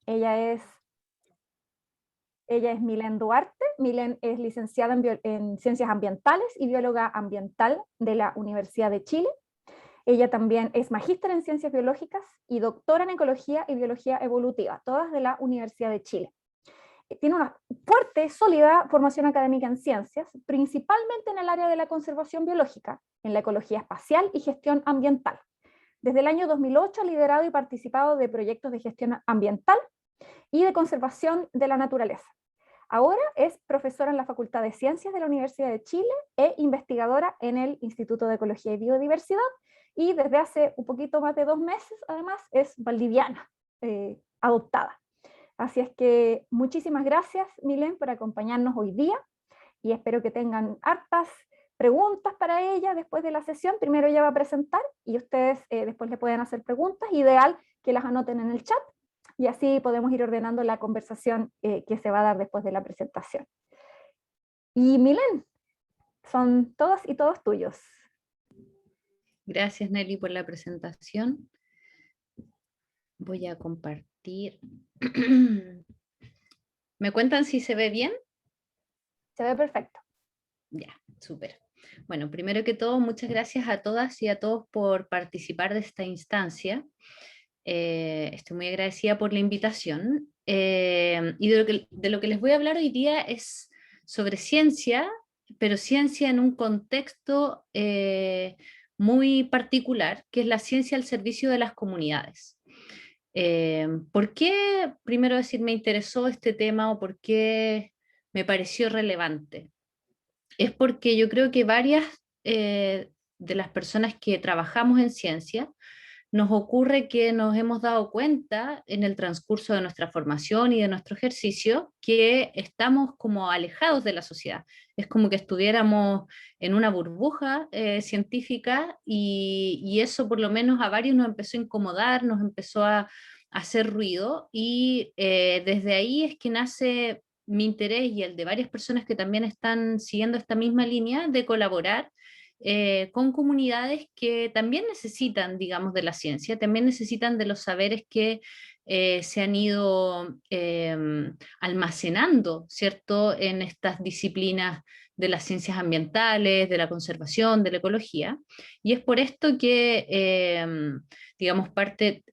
Ella es, ella es Milén Duarte. Milén es licenciada en Ciencias Ambientales y bióloga ambiental de la Universidad de Chile. Ella también es magíster en Ciencias Biológicas y doctora en Ecología y Biología Evolutiva, todas de la Universidad de Chile. Tiene una fuerte, sólida formación académica en ciencias, principalmente en el área de la conservación biológica, en la ecología espacial y gestión ambiental. Desde el año 2008 ha liderado y participado de proyectos de gestión ambiental y de conservación de la naturaleza. Ahora es profesora en la Facultad de Ciencias de la Universidad de Chile e investigadora en el Instituto de Ecología y Biodiversidad, y desde hace un poquito más de 2 meses, además, es valdiviana, adoptada. Así es que muchísimas gracias, Milén, por acompañarnos hoy día, y espero que tengan hartas preguntas para ella después de la sesión. Primero ella va a presentar y ustedes después le pueden hacer preguntas. Ideal que las anoten en el chat y así podemos ir ordenando la conversación que se va a dar después de la presentación. Y Milén, son todas y todos tuyos. Gracias, Nelly, por la presentación. Voy a compartir. ¿Me cuentan si se ve bien? Se ve perfecto. Ya, súper. Bueno, primero que todo, muchas gracias a todas y a todos por participar de esta instancia. Estoy muy agradecida por la invitación. Y de lo que les voy a hablar hoy día es sobre ciencia, pero ciencia en un contexto muy particular, que es la ciencia al servicio de las comunidades. ¿Por qué, primero decir, me interesó este tema o por qué me pareció relevante? Es porque yo creo que varias de las personas que trabajamos en ciencia nos ocurre que nos hemos dado cuenta en el transcurso de nuestra formación y de nuestro ejercicio que estamos como alejados de la sociedad. Es como que estuviéramos en una burbuja científica y eso por lo menos a varios nos empezó a incomodar, nos empezó a hacer ruido y desde ahí es que nace mi interés y el de varias personas que también están siguiendo esta misma línea de colaborar con comunidades que también necesitan, digamos, de la ciencia, también necesitan de los saberes que se han ido almacenando, ¿cierto?, en estas disciplinas de las ciencias ambientales, de la conservación, de la ecología. Y es por esto que, digamos, parte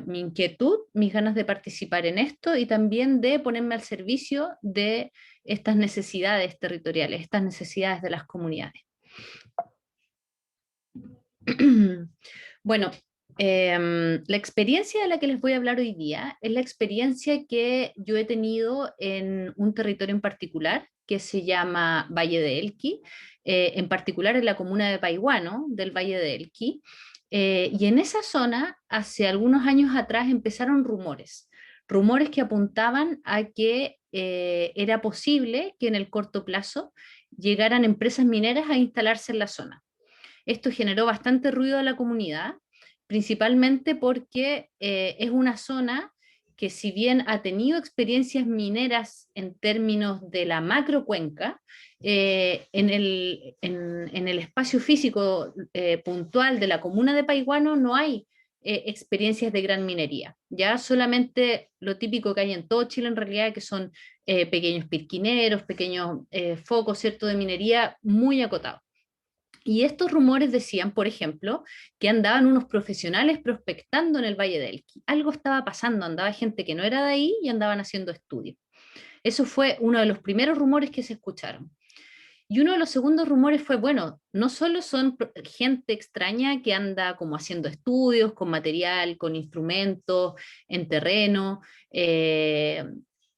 mi inquietud, mis ganas de participar en esto y también de ponerme al servicio de estas necesidades territoriales, estas necesidades de las comunidades. Bueno, la experiencia de la que les voy a hablar hoy día es la experiencia que yo he tenido en un territorio en particular que se llama Valle de Elqui, en particular en la comuna de Paihuano, del Valle de Elqui, y en esa zona, hace algunos años atrás, empezaron rumores que apuntaban a que era posible que en el corto plazo llegaran empresas mineras a instalarse en la zona. Esto generó bastante ruido a la comunidad, principalmente porque es una zona que si bien ha tenido experiencias mineras en términos de la macrocuenca, en el espacio físico puntual de la comuna de Paihuano no hay experiencias de gran minería, ya solamente lo típico que hay en todo Chile en realidad, que son pequeños pirquineros, pequeños focos, ¿cierto?, de minería muy acotados. Y estos rumores decían, por ejemplo, que andaban unos profesionales prospectando en el Valle del Elqui. Algo estaba pasando, andaba gente que no era de ahí y andaban haciendo estudios. Eso fue uno de los primeros rumores que se escucharon. Y uno de los segundos rumores fue, bueno, no solo son gente extraña que anda como haciendo estudios con material, con instrumentos, en terreno,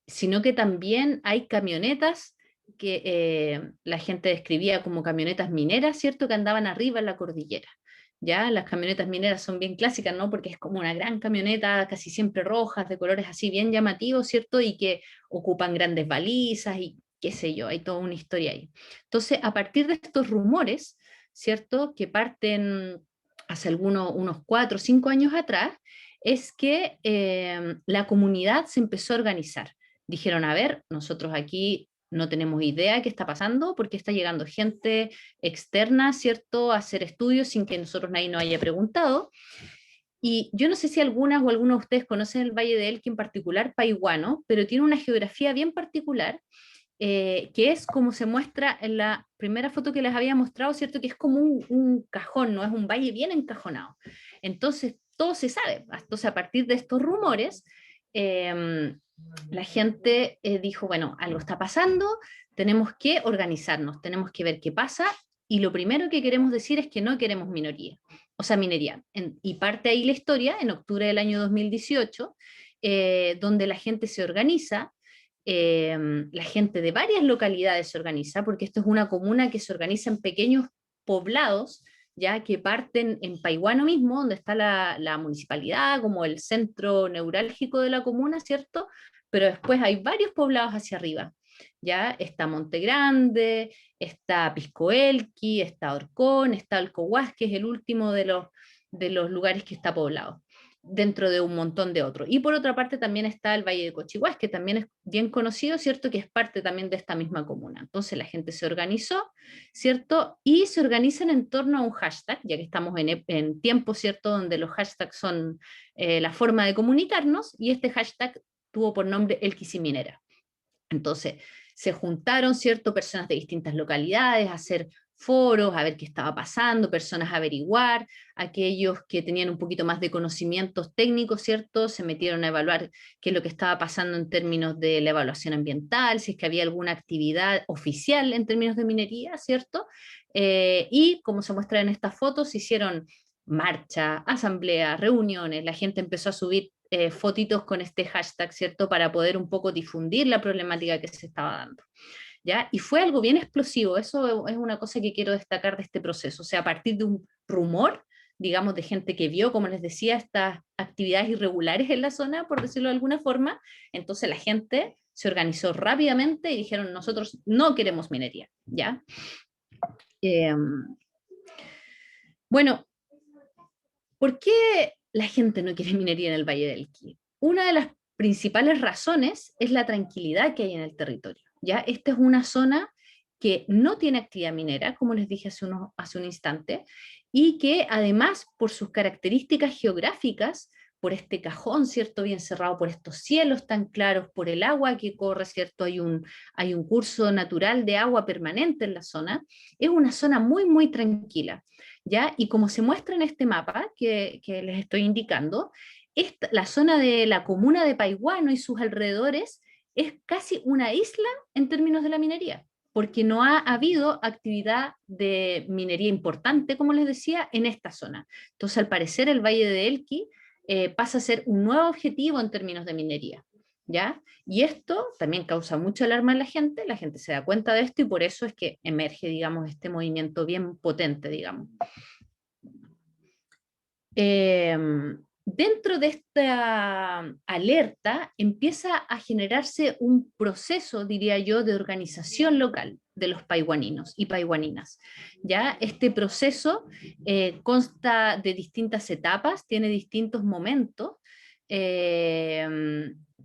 sino que también hay camionetas que la gente describía como camionetas mineras, ¿cierto?, que andaban arriba en la cordillera. Ya, las camionetas mineras son bien clásicas, ¿no? Porque es como una gran camioneta, casi siempre rojas, de colores así bien llamativos, ¿cierto? Y que ocupan grandes balizas y qué sé yo, hay toda una historia ahí. Entonces, a partir de estos rumores, ¿cierto?, que parten hace unos 4 o 5 años atrás, es que la comunidad se empezó a organizar. Dijeron, a ver, nosotros aquí no tenemos idea de qué está pasando, porque está llegando gente externa, ¿cierto?, a hacer estudios sin que nosotros nadie nos haya preguntado. Y yo no sé si algunas o algunos de ustedes conocen el Valle de Elqui, en particular Paihuano, pero tiene una geografía bien particular, que es como se muestra en la primera foto que les había mostrado, ¿cierto? Que es como un cajón, ¿no? Es un valle bien encajonado. Entonces, todo se sabe. Entonces, a partir de estos rumores, la gente dijo, bueno, algo está pasando, tenemos que organizarnos, tenemos que ver qué pasa, y lo primero que queremos decir es que no queremos minoría, o sea, minería. Y parte ahí la historia, en octubre del año 2018, donde la gente se organiza, la gente de varias localidades se organiza, porque esto es una comuna que se organiza en pequeños poblados, ya que parten en Paihuano mismo, donde está la municipalidad, como el centro neurálgico de la comuna, ¿cierto? Pero después hay varios poblados hacia arriba. Ya está Monte Grande, está Piscoelqui, está Orcón, está Alcohuas, que es el último de los lugares que está poblado, dentro de un montón de otros. Y por otra parte también está el Valle de Cochihuás, que también es bien conocido, ¿cierto? Que es parte también de esta misma comuna. Entonces la gente se organizó, ¿cierto? Y se organizan en torno a un hashtag, ya que estamos en tiempo, ¿cierto? Donde los hashtags son la forma de comunicarnos, y este hashtag tuvo por nombre Elquisiminera. Entonces, se juntaron, ¿cierto?, personas de distintas localidades a hacer foros, a ver qué estaba pasando, personas a averiguar, aquellos que tenían un poquito más de conocimientos técnicos, ¿cierto?, se metieron a evaluar qué es lo que estaba pasando en términos de la evaluación ambiental, si es que había alguna actividad oficial en términos de minería, ¿cierto? Y como se muestra en estas fotos, se hicieron marchas, asambleas, reuniones, la gente empezó a subir fotitos con este hashtag, ¿cierto? Para poder un poco difundir la problemática que se estaba dando, ¿ya? Y fue algo bien explosivo, eso es una cosa que quiero destacar de este proceso, o sea, a partir de un rumor, digamos, de gente que vio, como les decía, estas actividades irregulares en la zona, por decirlo de alguna forma, entonces la gente se organizó rápidamente y dijeron, nosotros no queremos minería, ¿ya? Eh, bueno, ¿por qué la gente no quiere minería en el Valle del Elqui? Una de las principales razones es la tranquilidad que hay en el territorio. ¿Ya? Esta es una zona que no tiene actividad minera, como les dije hace un instante, y que además, por sus características geográficas, por este cajón, ¿cierto?, bien cerrado, por estos cielos tan claros, por el agua que corre, ¿cierto?, hay un curso natural de agua permanente en la zona, es una zona muy, muy tranquila. ¿Ya? Y como se muestra en este mapa que les estoy indicando, la zona de la comuna de Paihuano y sus alrededores es casi una isla en términos de la minería, porque no ha habido actividad de minería importante, como les decía, en esta zona. Entonces, al parecer, el Valle de Elqui pasa a ser un nuevo objetivo en términos de minería. ¿Ya? Y esto también causa mucha alarma en la gente se da cuenta de esto y por eso es que emerge, digamos, este movimiento bien potente, digamos. Eh, Dentro de esta alerta empieza a generarse un proceso, diría yo, de organización local de los paihuaninos y paihuaninas. ¿Ya? Este proceso consta de distintas etapas, tiene distintos momentos,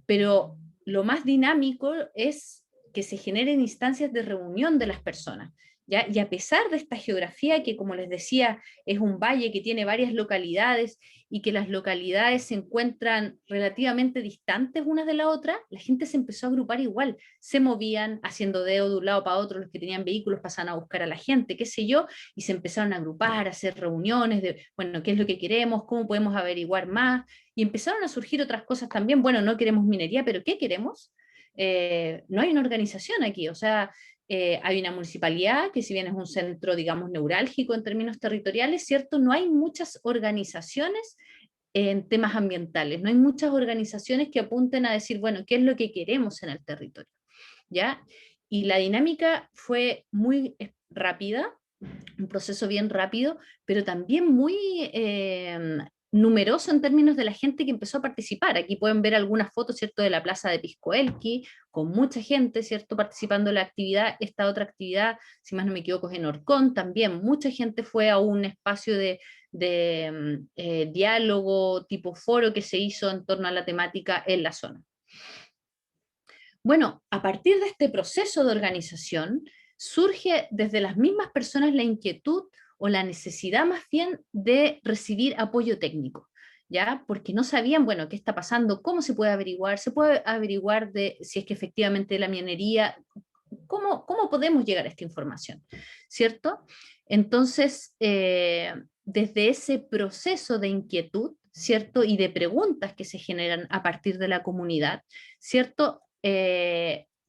pero lo más dinámico es que se generen instancias de reunión de las personas. ¿Ya? Y a pesar de esta geografía que, como les decía, es un valle que tiene varias localidades y que las localidades se encuentran relativamente distantes unas de la otra, la gente se empezó a agrupar igual, se movían haciendo dedo de un lado para otro, los que tenían vehículos pasaban a buscar a la gente, qué sé yo, y se empezaron a agrupar, a hacer reuniones de, bueno, qué es lo que queremos, cómo podemos averiguar más, y empezaron a surgir otras cosas también, bueno, no queremos minería, pero ¿qué queremos? No hay una organización aquí, o sea, hay una municipalidad que si bien es un centro, digamos, neurálgico en términos territoriales, ¿cierto? No hay muchas organizaciones en temas ambientales, no hay muchas organizaciones que apunten a decir, bueno, ¿qué es lo que queremos en el territorio? ¿Ya? Y la dinámica fue muy rápida, un proceso bien rápido, pero también muy numeroso en términos de la gente que empezó a participar. Aquí pueden ver algunas fotos, ¿cierto?, de la plaza de Piscoelqui, con mucha gente, ¿cierto?, participando en la actividad. Esta otra actividad, si más no me equivoco, es en Orcón, también mucha gente fue a un espacio de diálogo tipo foro que se hizo en torno a la temática en la zona. Bueno, a partir de este proceso de organización, surge desde las mismas personas la inquietud o la necesidad más bien de recibir apoyo técnico. ¿ya? Porque no sabían, bueno, qué está pasando, cómo se puede averiguar de si es que efectivamente la minería, cómo podemos llegar a esta información, ¿cierto? Entonces, desde ese proceso de inquietud, ¿cierto? Y de preguntas que se generan a partir de la comunidad, ¿cierto?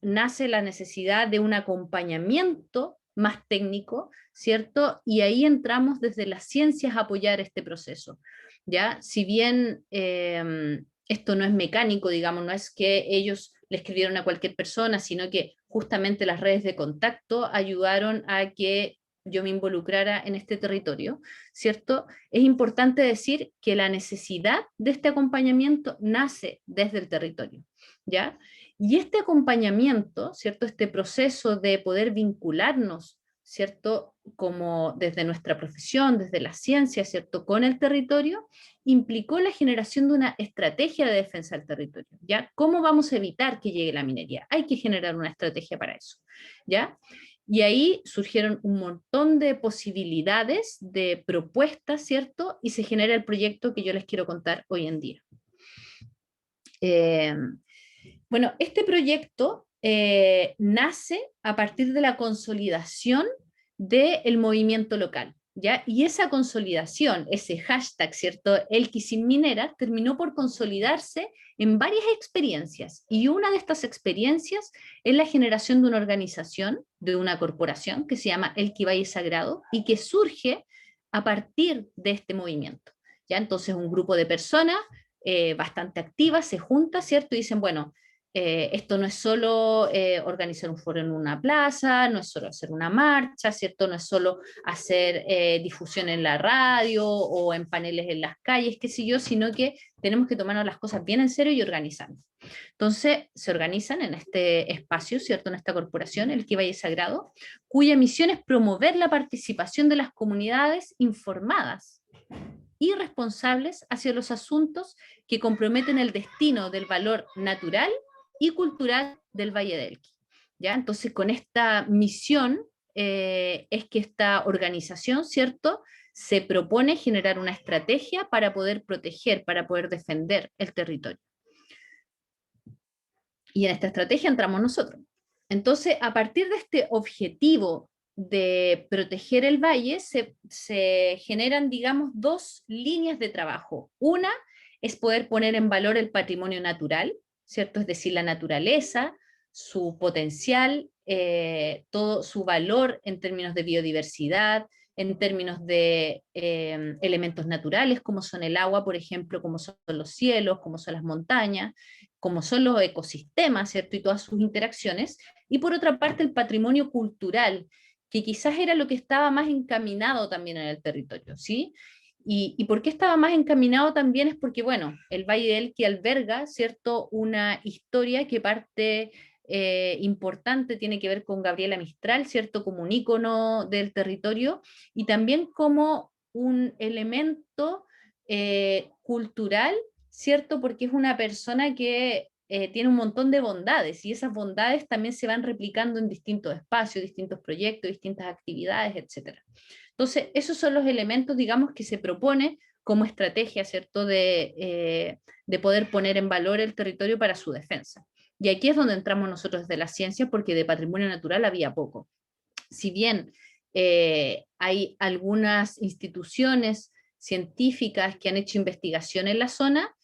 Nace la necesidad de un acompañamiento más técnico, ¿cierto? Y ahí entramos desde las ciencias a apoyar este proceso, ¿ya? Si bien esto no es mecánico, digamos, no es que ellos le escribieron a cualquier persona, sino que justamente las redes de contacto ayudaron a que yo me involucrara en este territorio, ¿cierto? Es importante decir que la necesidad de este acompañamiento nace desde el territorio, ¿ya? Y este acompañamiento, ¿cierto? Este proceso de poder vincularnos, ¿cierto? Como desde nuestra profesión, desde la ciencia, ¿cierto? Con el territorio, implicó la generación de una estrategia de defensa del territorio, ¿ya? ¿Cómo vamos a evitar que llegue la minería? Hay que generar una estrategia para eso, ¿ya? Y ahí surgieron un montón de posibilidades, de propuestas, ¿cierto? Y se genera el proyecto que yo les quiero contar hoy en día. Eh, bueno, este proyecto nace a partir de la consolidación del movimiento local, ¿ya? Y esa consolidación, ese hashtag, ¿cierto? Elqui sin minera, terminó por consolidarse en varias experiencias. Y una de estas experiencias es la generación de una organización, de una corporación que se llama Elqui Valle Sagrado y que surge a partir de este movimiento, ¿ya? Entonces un grupo de personas bastante activas se junta, ¿cierto? Y dicen, bueno, esto no es solo organizar un foro en una plaza, no es solo hacer una marcha, ¿cierto? No es solo hacer difusión en la radio o en paneles en las calles, qué sé yo, sino que tenemos que tomarnos las cosas bien en serio y organizarnos. Entonces, se organizan en este espacio, ¿cierto? En esta corporación, el Valle Sagrado, cuya misión es promover la participación de las comunidades informadas y responsables hacia los asuntos que comprometen el destino del valor natural y cultural del Valle del Elqui. ¿Ya? Entonces, con esta misión es que esta organización, ¿cierto?, se propone generar una estrategia para poder proteger, para poder defender el territorio. Y en esta estrategia entramos nosotros. Entonces, a partir de este objetivo de proteger el valle, se generan, digamos, dos líneas de trabajo. Una es poder poner en valor el patrimonio natural, ¿cierto? Es decir, la naturaleza, su potencial, todo su valor en términos de biodiversidad, en términos de elementos naturales, como son el agua, por ejemplo, como son los cielos, como son las montañas, como son los ecosistemas, ¿cierto? Y todas sus interacciones. Y por otra parte, el patrimonio cultural, que quizás era lo que estaba más encaminado también en el territorio, ¿sí? ¿Y por qué estaba más encaminado también? Es porque, bueno, el Valle del Elqui alberga, ¿cierto?, una historia que parte importante, tiene que ver con Gabriela Mistral, ¿cierto?, como un ícono del territorio, y también como un elemento cultural, ¿cierto? Porque es una persona que tiene un montón de bondades y esas bondades también se van replicando en distintos espacios, distintos proyectos, distintas actividades, etc. Entonces, esos son los elementos, digamos, que se propone como estrategia, ¿cierto?, de poder poner en valor el territorio para su defensa. Y aquí es donde entramos nosotros desde la ciencia, porque de patrimonio natural había poco. Si bien hay algunas instituciones científicas que han hecho investigación en la zona,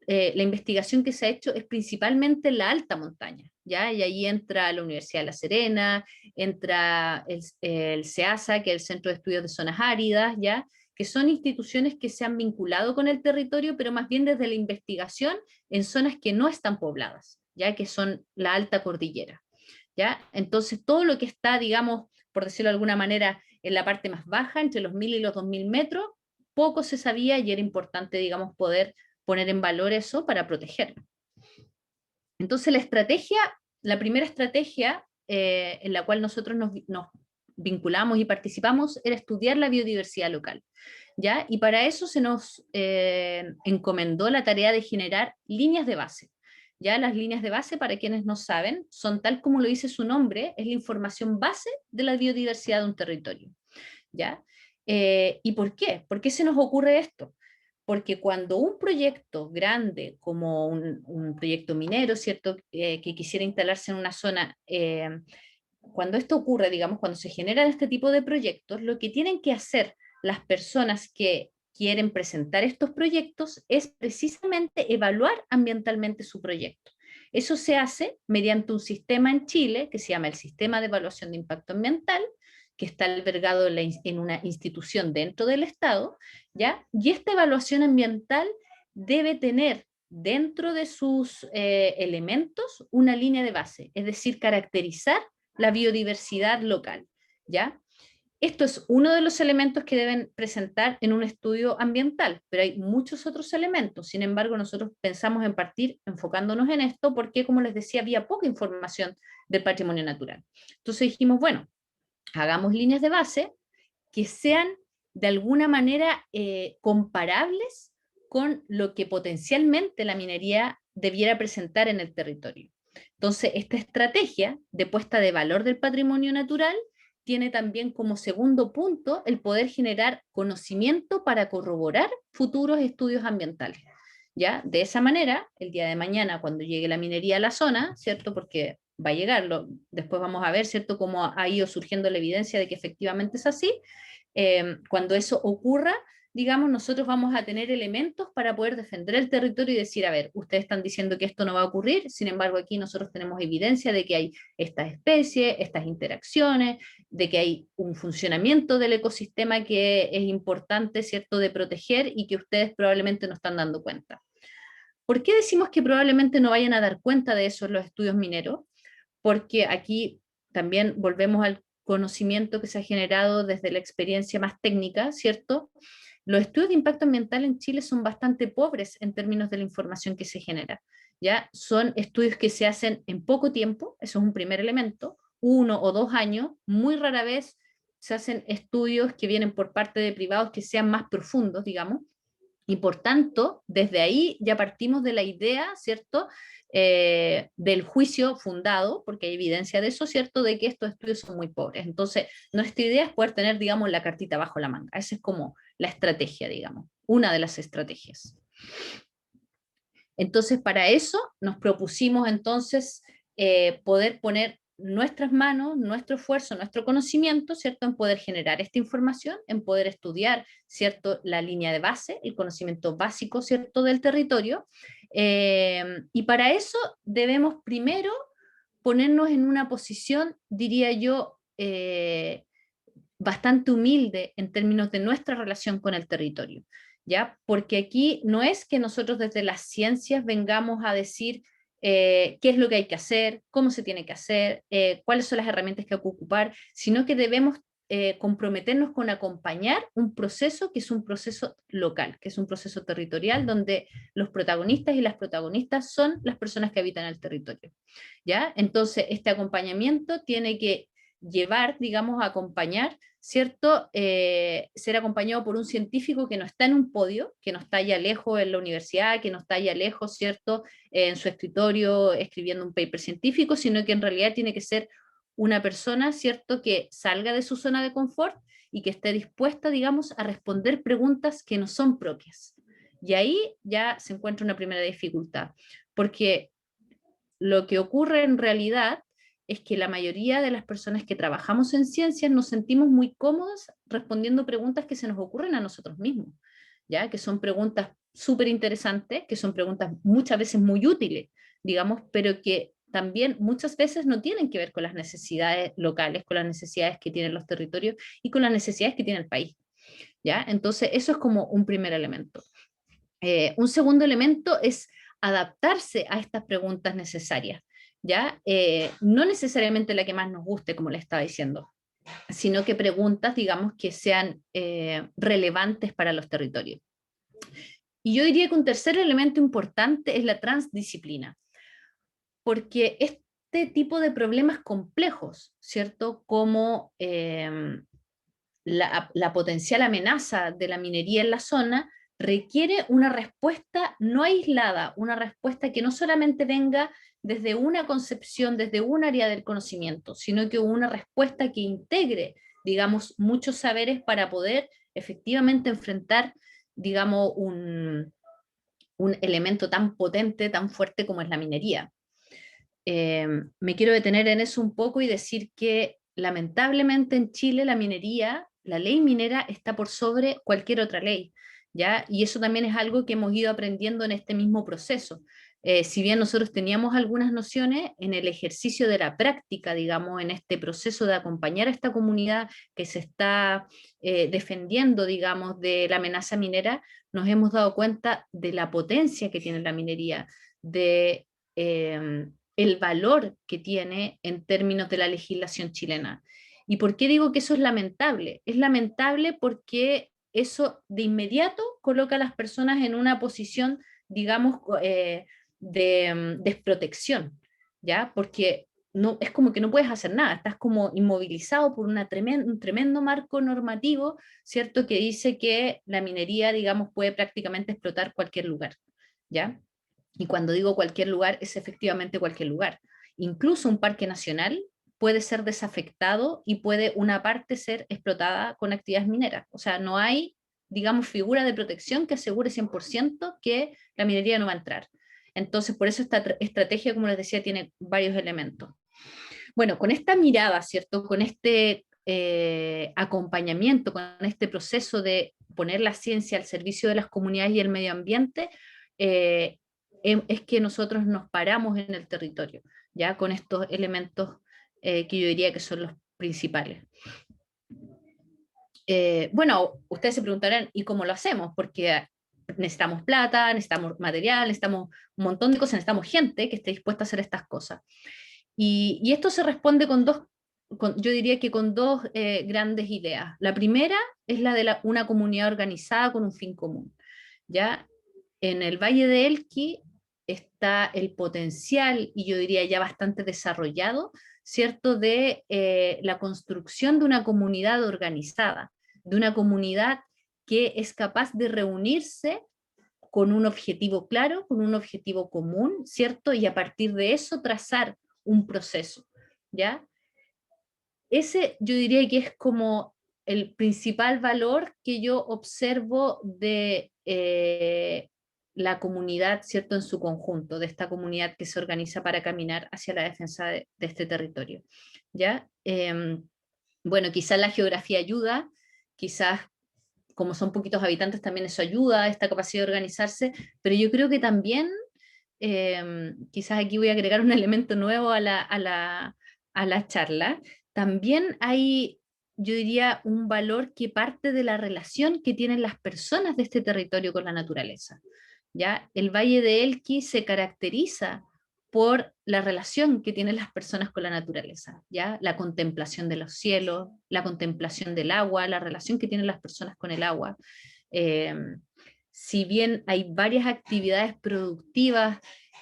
la investigación que se ha hecho es principalmente en la alta montaña, ¿ya? Y ahí entra la Universidad de La Serena, entra el CEASA, que es el Centro de Estudios de Zonas Áridas, ¿ya? Que son instituciones que se han vinculado con el territorio, pero más bien desde la investigación en zonas que no están pobladas, ¿ya? Que son la alta cordillera, ¿ya? Entonces, todo lo que está, digamos, por decirlo de alguna manera, en la parte más baja, entre los 1000 y los 2000 metros, poco se sabía y era importante, digamos, poder poner en valor eso para protegerlo. Entonces la primera estrategia en la cual nosotros nos vinculamos y participamos era estudiar la biodiversidad local, ¿ya? Y para eso se nos encomendó la tarea de generar líneas de base. Ya las líneas de base, para quienes no saben, son tal como lo dice su nombre, es la información base de la biodiversidad de un territorio, ¿ya? ¿Y por qué? ¿Por qué se nos ocurre esto? porque cuando un proyecto grande, como un proyecto minero, ¿cierto?, que quisiera instalarse en una zona, cuando esto ocurre, digamos, cuando se generan este tipo de proyectos, lo que tienen que hacer las personas que quieren presentar estos proyectos es precisamente evaluar ambientalmente su proyecto. Eso se hace mediante un sistema en Chile que se llama el Sistema de Evaluación de Impacto Ambiental, que está albergado en una institución dentro del Estado, ¿ya? Y esta evaluación ambiental debe tener dentro de sus elementos una línea de base, es decir, caracterizar la biodiversidad local, ¿ya? Esto es uno de los elementos que deben presentar en un estudio ambiental, pero hay muchos otros elementos. Sin embargo, nosotros pensamos en partir enfocándonos en esto porque, como les decía, había poca información del patrimonio natural. Entonces dijimos, bueno, hagamos líneas de base que sean de alguna manera comparables con lo que potencialmente la minería debiera presentar en el territorio. Entonces, esta estrategia de puesta de valor del patrimonio natural tiene también como segundo punto el poder generar conocimiento para corroborar futuros estudios ambientales. ¿Ya? De esa manera, el día de mañana, cuando llegue la minería a la zona, ¿cierto? Porque va a llegarlo, después vamos a ver, ¿cierto?, cómo ha ido surgiendo la evidencia de que efectivamente es así. Cuando eso ocurra, digamos, nosotros vamos a tener elementos para poder defender el territorio y decir, a ver, ustedes están diciendo que esto no va a ocurrir, sin embargo, aquí nosotros tenemos evidencia de que hay estas especies, estas interacciones, de que hay un funcionamiento del ecosistema que es importante, ¿cierto?, de proteger y que ustedes probablemente no están dando cuenta. ¿Por qué decimos que probablemente no vayan a dar cuenta de eso en los estudios mineros? Porque aquí también volvemos al conocimiento que se ha generado desde la experiencia más técnica, ¿cierto? Los estudios de impacto ambiental en Chile son bastante pobres en términos de la información que se genera, ¿ya? Son estudios que se hacen en poco tiempo, eso es un primer elemento, 1 o 2 años, muy rara vez se hacen estudios que vienen por parte de privados que sean más profundos, digamos, y por tanto, desde ahí ya partimos de la idea, ¿cierto?, del juicio fundado, porque hay evidencia de eso, ¿cierto?, de que estos estudios son muy pobres. Entonces, nuestra idea es poder tener, digamos, la cartita bajo la manga. Esa es como la estrategia, digamos, una de las estrategias. Entonces, para eso nos propusimos entonces poder poner nuestras manos, nuestro esfuerzo, nuestro conocimiento, ¿cierto?, en poder generar esta información, en poder estudiar, ¿cierto?, la línea de base, el conocimiento básico, ¿cierto?, del territorio. Y para eso debemos primero ponernos en una posición, diría yo, bastante humilde en términos de nuestra relación con el territorio, ¿ya? Porque aquí no es que nosotros desde las ciencias vengamos a decir qué es lo que hay que hacer, cómo se tiene que hacer, cuáles son las herramientas que hay que ocupar, sino que debemos comprometernos con acompañar un proceso que es un proceso local, que es un proceso territorial donde los protagonistas y las protagonistas son las personas que habitan el territorio, ¿ya? Entonces, este acompañamiento tiene que llevar, digamos, a acompañar, ¿cierto? Ser acompañado por un científico que no está en un podio, que no está allá lejos en la universidad, que no está allá lejos, ¿cierto?, en su escritorio escribiendo un paper científico, sino que en realidad tiene que ser una persona, ¿cierto?, que salga de su zona de confort y que esté dispuesta, digamos, a responder preguntas que no son propias. Y ahí ya se encuentra una primera dificultad, porque lo que ocurre en realidad es que la mayoría de las personas que trabajamos en ciencias nos sentimos muy cómodos respondiendo preguntas que se nos ocurren a nosotros mismos, ¿ya? Que son preguntas súper interesantes, que son preguntas muchas veces muy útiles, digamos, pero que también muchas veces no tienen que ver con las necesidades locales, con las necesidades que tienen los territorios y con las necesidades que tiene el país, ¿ya? Entonces, eso es como un primer elemento. Un segundo elemento es adaptarse a estas preguntas necesarias, ¿ya? No necesariamente la que más nos guste, como le estaba diciendo, sino que preguntas, digamos, que sean relevantes para los territorios. Y yo diría que un tercer elemento importante es la transdisciplina, porque este tipo de problemas complejos, ¿cierto? Como la potencial amenaza de la minería en la zona, requiere una respuesta no aislada, una respuesta que no solamente venga desde una concepción, desde un área del conocimiento, sino que una respuesta que integre, digamos, muchos saberes para poder efectivamente enfrentar, digamos, un elemento tan potente, tan fuerte como es la minería. Me quiero detener en eso un poco y decir que lamentablemente en Chile la minería, la ley minera está por sobre cualquier otra ley, ¿ya? Y eso también es algo que hemos ido aprendiendo en este mismo proceso. Si bien nosotros teníamos algunas nociones, en el ejercicio de la práctica, digamos, en este proceso de acompañar a esta comunidad que se está defendiendo, digamos, de la amenaza minera, nos hemos dado cuenta de la potencia que tiene la minería, de el valor que tiene en términos de la legislación chilena. ¿Y por qué digo que eso es lamentable? Es lamentable porque eso de inmediato coloca a las personas en una posición, digamos, de desprotección, ¿ya? Porque no, es como que no puedes hacer nada, estás como inmovilizado por un tremendo marco normativo, ¿cierto? Que dice que la minería, digamos, puede prácticamente explotar cualquier lugar, ¿ya? Y cuando digo cualquier lugar, es efectivamente cualquier lugar. Incluso un parque nacional puede ser desafectado y puede una parte ser explotada con actividades mineras. O sea, no hay, digamos, figura de protección que asegure 100% que la minería no va a entrar. Entonces, por eso esta estrategia, como les decía, tiene varios elementos. Bueno, con esta mirada, ¿cierto? Con este acompañamiento, con este proceso de poner la ciencia al servicio de las comunidades y el medio ambiente, eh, es que nosotros nos paramos en el territorio, ya con estos elementos que yo diría que son los principales. Bueno, ustedes se preguntarán, ¿y cómo lo hacemos? Porque necesitamos plata, necesitamos material, necesitamos un montón de cosas, necesitamos gente que esté dispuesta a hacer estas cosas. Y esto se responde con dos, yo diría que con dos grandes ideas. La primera es la de una comunidad organizada con un fin común. ¿Ya? En el Valle de Elqui está el potencial, y yo diría ya bastante desarrollado, ¿cierto?, de la construcción de una comunidad organizada, de una comunidad que es capaz de reunirse con un objetivo claro, con un objetivo común, ¿cierto? Y a partir de eso trazar un proceso, ¿ya? Ese yo diría que es como el principal valor que yo observo de la comunidad, ¿cierto? En su conjunto, de esta comunidad que se organiza para caminar hacia la defensa de este territorio, ¿ya? Bueno, quizás la geografía ayuda, quizás como son poquitos habitantes también eso ayuda a esta capacidad de organizarse, pero yo creo que también, quizás aquí voy a agregar un elemento nuevo a la charla, también hay, yo diría, un valor que parte de la relación que tienen las personas de este territorio con la naturaleza. ¿Ya? El Valle de Elqui se caracteriza por la relación que tienen las personas con la naturaleza, ¿ya? La contemplación de los cielos, la contemplación del agua, la relación que tienen las personas con el agua. Eh, si bien hay varias actividades productivas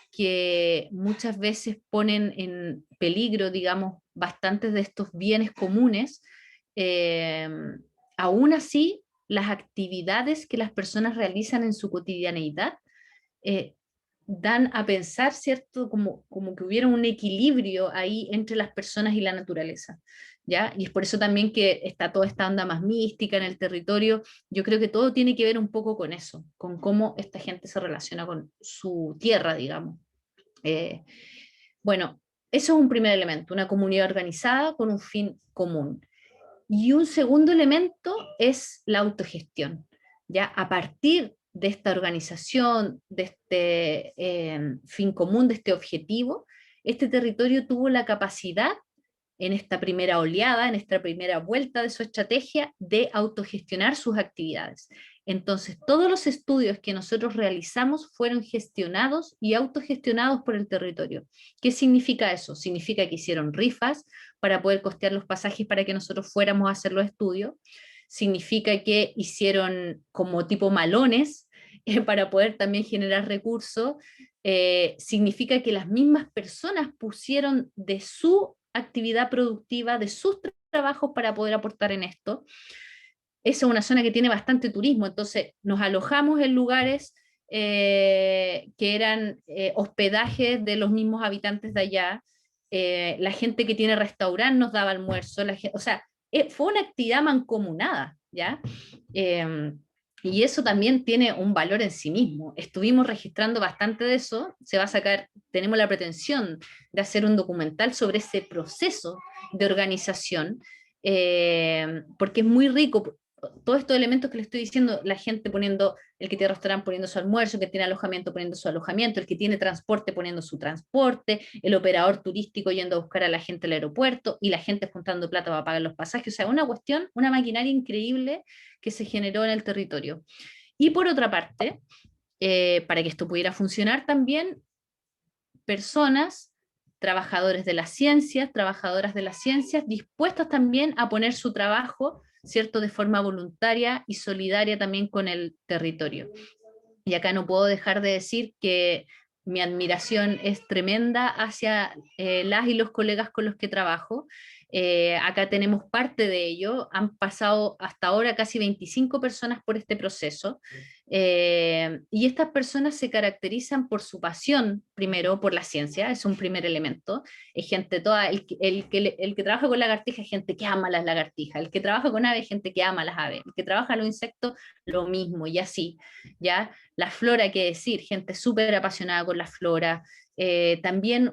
que muchas veces ponen en peligro, digamos, bastantes de estos bienes comunes, eh, aún así, las actividades que las personas realizan en su cotidianeidad eh, dan a pensar, ¿cierto? Como que hubiera un equilibrio ahí entre las personas y la naturaleza, ¿ya? Y es por eso también que está toda esta onda más mística en el territorio. Yo creo que todo tiene que ver un poco con eso, con cómo esta gente se relaciona con su tierra, digamos. Eh, bueno, eso es un primer elemento, una comunidad organizada con un fin común. Y un segundo elemento es la autogestión. ¿Ya? A partir de esta organización, de este fin común, de este objetivo, este territorio tuvo la capacidad en esta primera oleada, en esta primera vuelta de su estrategia, de autogestionar sus actividades. Entonces, todos los estudios que nosotros realizamos fueron gestionados y autogestionados por el territorio. ¿Qué significa eso? Significa que hicieron rifas para poder costear los pasajes para que nosotros fuéramos a hacer los estudios. Significa que hicieron como tipo malones para poder también generar recursos. Significa que las mismas personas pusieron de su actividad productiva, de sus trabajos para poder aportar en esto. Esa es una zona que tiene bastante turismo, entonces nos alojamos en lugares que eran hospedajes de los mismos habitantes de allá. La gente que tiene restaurante nos daba almuerzo, o sea, fue una actividad mancomunada, ¿ya? Y eso también tiene un valor en sí mismo. Estuvimos registrando bastante de eso, se va a sacar, tenemos la pretensión de hacer un documental sobre ese proceso de organización, porque es muy rico. Todos estos elementos que le estoy diciendo, la gente poniendo, el que tiene restaurante poniendo su almuerzo, el que tiene alojamiento poniendo su alojamiento, el que tiene transporte poniendo su transporte, el operador turístico yendo a buscar a la gente al aeropuerto y la gente juntando plata para pagar los pasajes. O sea, una cuestión, una maquinaria increíble que se generó en el territorio. Y por otra parte, para que esto pudiera funcionar también, personas, trabajadores de las ciencias, trabajadoras de las ciencias, dispuestas también a poner su trabajo, ¿cierto?, de forma voluntaria y solidaria también con el territorio. Y acá no puedo dejar de decir que mi admiración es tremenda hacia las y los colegas con los que trabajo. Acá tenemos parte de ello. Han pasado hasta ahora casi 25 personas por este proceso. Y estas personas se caracterizan por su pasión, primero, por la ciencia, es un primer elemento. Es gente toda, el que trabaja con lagartijas es gente que ama las lagartijas, el que trabaja con aves es gente que ama las aves, el que trabaja los insectos, lo mismo, y así, ¿ya? La flora, qué decir, gente súper apasionada con la flora. También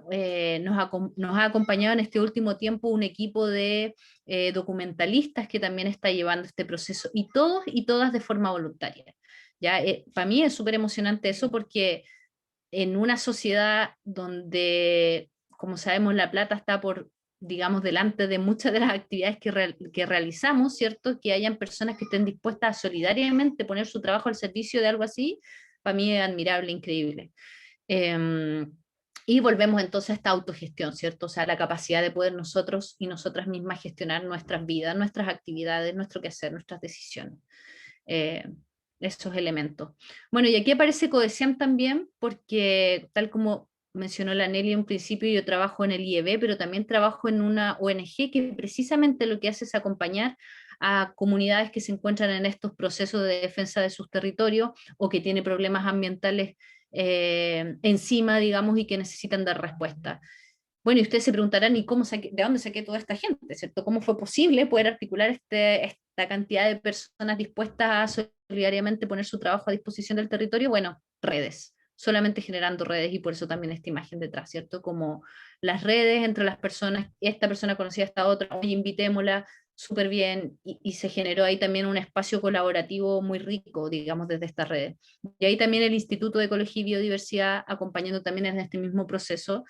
nos ha acompañado en este último tiempo un equipo de documentalistas que también está llevando este proceso, y todos y todas de forma voluntaria. ¿Ya? Para mí es súper emocionante eso, porque en una sociedad donde, como sabemos, la plata está por, digamos, delante de muchas de las actividades que realizamos, ¿cierto? Que hayan personas que estén dispuestas a solidariamente poner su trabajo al servicio de algo así, para mí es admirable, increíble. Eh, y volvemos entonces a esta autogestión, ¿cierto? O sea, la capacidad de poder nosotros y nosotras mismas gestionar nuestras vidas, nuestras actividades, nuestro quehacer, nuestras decisiones. Eh, Esos elementos. Bueno, y aquí aparece CODECIAM también, porque tal como mencionó la Nelly en un principio, yo trabajo en el IEB, pero también trabajo en una ONG que precisamente lo que hace es acompañar a comunidades que se encuentran en estos procesos de defensa de sus territorios o que tienen problemas ambientales encima, digamos, y que necesitan dar respuesta. Bueno, y ustedes se preguntarán, ¿y de dónde saqué toda esta gente, ¿cierto? ¿Cómo fue posible poder articular esta cantidad de personas dispuestas a solidariamente poner su trabajo a disposición del territorio? Bueno, redes, solamente generando redes, y por eso también esta imagen detrás, ¿cierto? Como las redes entre las personas, esta persona conocía a esta otra, oye, invitémosla, súper bien, y se generó ahí también un espacio colaborativo muy rico, digamos, desde estas redes. Y ahí también el Instituto de Ecología y Biodiversidad acompañando también en este mismo proceso,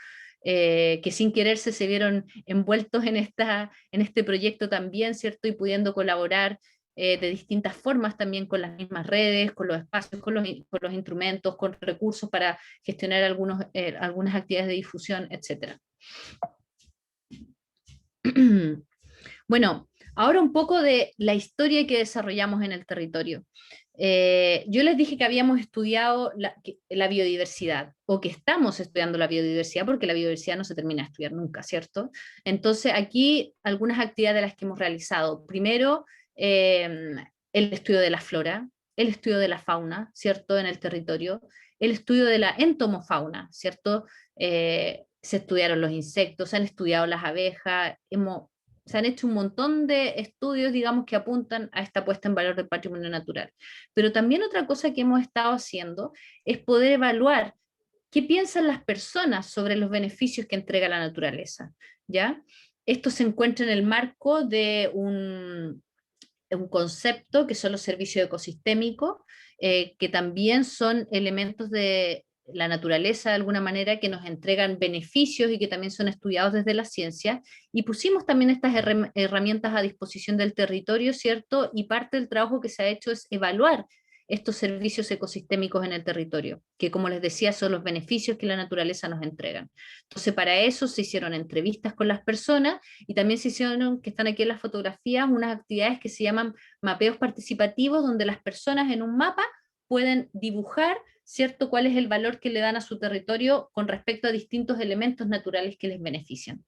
que sin quererse se vieron envueltos en este proyecto también, ¿cierto? Y pudiendo colaborar de distintas formas también con las mismas redes, con los espacios, con los instrumentos, con recursos para gestionar algunas actividades de difusión, etc. Bueno, ahora un poco de la historia que desarrollamos en el territorio. Yo les dije que habíamos estudiado la biodiversidad, o que estamos estudiando la biodiversidad, porque la biodiversidad no se termina de estudiar nunca, ¿cierto? Entonces, aquí algunas actividades de las que hemos realizado. Primero, el estudio de la flora, el estudio de la fauna, ¿cierto? En el territorio, el estudio de la entomofauna, ¿cierto? Se estudiaron los insectos, se han estudiado las abejas, se han hecho un montón de estudios, digamos, que apuntan a esta puesta en valor del patrimonio natural. Pero también otra cosa que hemos estado haciendo es poder evaluar qué piensan las personas sobre los beneficios que entrega la naturaleza, ¿ya? Esto se encuentra en el marco de un concepto que son los servicios ecosistémicos, que también son elementos de la naturaleza de alguna manera que nos entregan beneficios y que también son estudiados desde la ciencia, y pusimos también estas herramientas a disposición del territorio, ¿cierto? Y parte del trabajo que se ha hecho es evaluar estos servicios ecosistémicos en el territorio, que como les decía son los beneficios que la naturaleza nos entrega. Entonces para eso se hicieron entrevistas con las personas, y también se hicieron, que están aquí en las fotografías, unas actividades que se llaman mapeos participativos, donde las personas en un mapa pueden dibujar, ¿cierto?, cuál es el valor que le dan a su territorio con respecto a distintos elementos naturales que les benefician.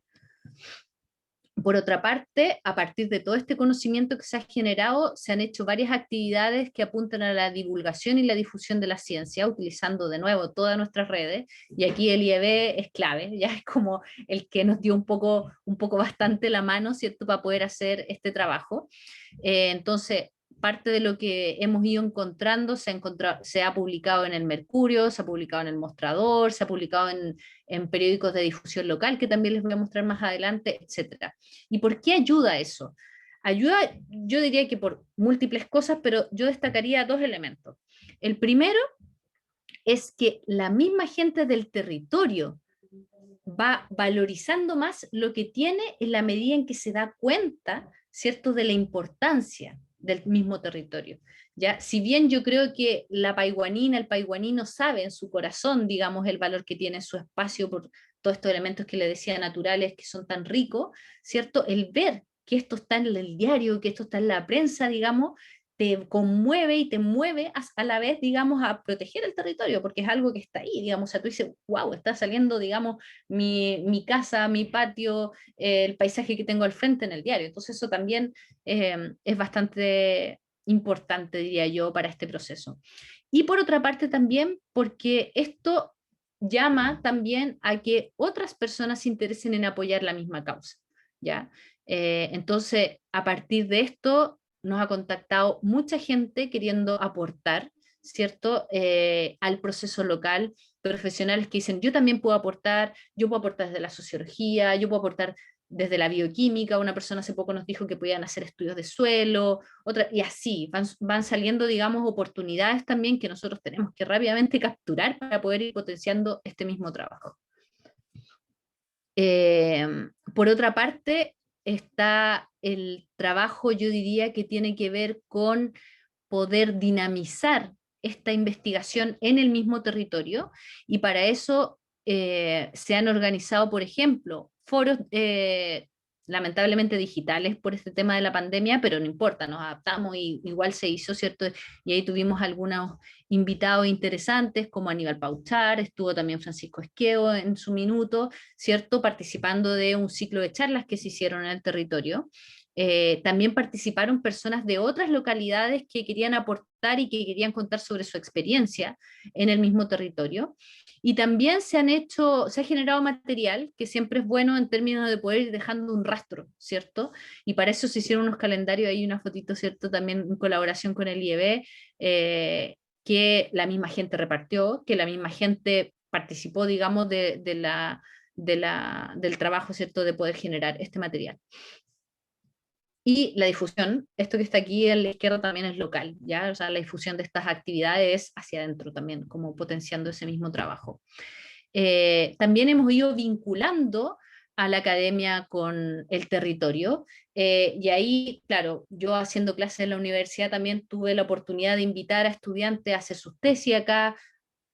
Por otra parte, a partir de todo este conocimiento que se ha generado, se han hecho varias actividades que apuntan a la divulgación y la difusión de la ciencia, utilizando de nuevo todas nuestras redes, y aquí el IEB es clave, ya es como el que nos dio un poco bastante la mano, ¿cierto?, para poder hacer este trabajo. Entonces, parte de lo que hemos ido encontrando se ha publicado en el Mercurio, se ha publicado en el Mostrador, se ha publicado en periódicos de difusión local, que también les voy a mostrar más adelante, etcétera. ¿Y por qué ayuda eso? Ayuda, yo diría que por múltiples cosas, pero yo destacaría dos elementos. El primero es que la misma gente del territorio va valorizando más lo que tiene en la medida en que se da cuenta, ¿cierto?, de la importancia del mismo territorio. ¿Ya? Si bien yo creo que la paiguanina, el paiguanino sabe en su corazón, digamos, el valor que tiene su espacio por todos estos elementos que le decía naturales, que son tan ricos, ¿cierto? El ver que esto está en el diario, que esto está en la prensa, digamos, te conmueve y te mueve a la vez, digamos, a proteger el territorio, porque es algo que está ahí, digamos, o sea, tú dices, wow, está saliendo, digamos, mi casa, mi patio, el paisaje que tengo al frente en el diario. Entonces eso también es bastante importante, diría yo, para este proceso. Y por otra parte también, porque esto llama también a que otras personas se interesen en apoyar la misma causa, ¿ya? Entonces, a partir de esto, nos ha contactado mucha gente queriendo aportar, ¿cierto?, al proceso local, profesionales que dicen, yo también puedo aportar, yo puedo aportar desde la sociología, yo puedo aportar desde la bioquímica, una persona hace poco nos dijo que podían hacer estudios de suelo, otra, y así van saliendo, digamos, oportunidades también que nosotros tenemos que rápidamente capturar para poder ir potenciando este mismo trabajo. Por otra parte, está el trabajo, yo diría, que tiene que ver con poder dinamizar esta investigación en el mismo territorio, y para eso se han organizado, por ejemplo, foros lamentablemente digitales por este tema de la pandemia, pero no importa, nos adaptamos y igual se hizo, ¿cierto? Y ahí tuvimos algunos invitados interesantes, como Aníbal Pauchar, estuvo también Francisco Esqueo en su minuto, ¿cierto? Participando de un ciclo de charlas que se hicieron en el territorio. También participaron personas de otras localidades que querían aportar y que querían contar sobre su experiencia en el mismo territorio. Y también se ha generado material que siempre es bueno en términos de poder ir dejando un rastro, ¿cierto? Y para eso se hicieron unos calendarios, hay una fotito, ¿cierto? También en colaboración con el IEB, que la misma gente repartió, que la misma gente participó, digamos, del trabajo, ¿cierto?, de poder generar este material. Y la difusión, esto que está aquí a la izquierda también es local, ¿ya? O sea, la difusión de estas actividades hacia adentro también, como potenciando ese mismo trabajo. También hemos ido vinculando a la academia con el territorio, y ahí, claro, yo haciendo clases en la universidad también tuve la oportunidad de invitar a estudiantes a hacer sus tesis acá.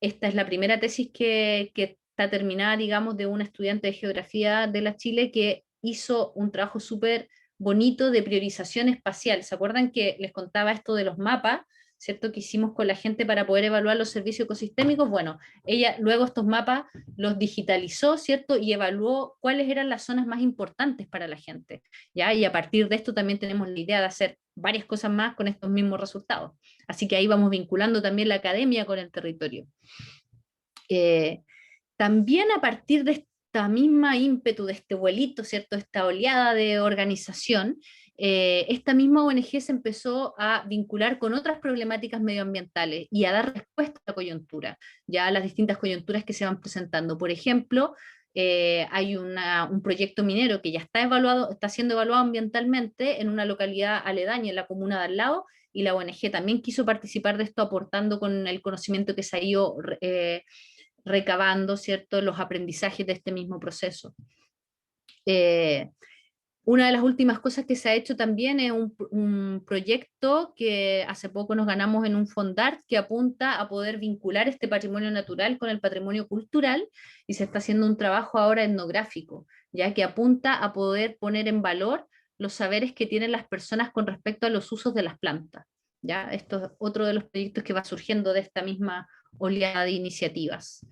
Esta es la primera tesis que está terminada, digamos, de un estudiante de geografía de la Chile que hizo un trabajo súper bonito de priorización espacial. ¿Se acuerdan que les contaba esto de los mapas, ¿cierto?, que hicimos con la gente para poder evaluar los servicios ecosistémicos? Bueno, ella luego estos mapas los digitalizó, ¿cierto?, y evaluó cuáles eran las zonas más importantes para la gente, ¿ya? Y a partir de esto también tenemos la idea de hacer varias cosas más con estos mismos resultados. Así que ahí vamos vinculando también la academia con el territorio. También a partir de esta misma ímpetu, de este vuelito, ¿cierto?, esta oleada de organización, esta misma ONG se empezó a vincular con otras problemáticas medioambientales y a dar respuesta a la coyuntura, ya a las distintas coyunturas que se van presentando. Por ejemplo, hay un proyecto minero que ya está siendo evaluado ambientalmente en una localidad aledaña, en la comuna de al lado, y la ONG también quiso participar de esto, aportando con el conocimiento que se ha ido recabando, ¿cierto?, los aprendizajes de este mismo proceso. Una de las últimas cosas que se ha hecho también es un proyecto que hace poco nos ganamos en un Fondart, que apunta a poder vincular este patrimonio natural con el patrimonio cultural, y se está haciendo un trabajo ahora etnográfico, ya que apunta a poder poner en valor los saberes que tienen las personas con respecto a los usos de las plantas. ¿Ya? Esto es otro de los proyectos que va surgiendo de esta misma oleada de iniciativas.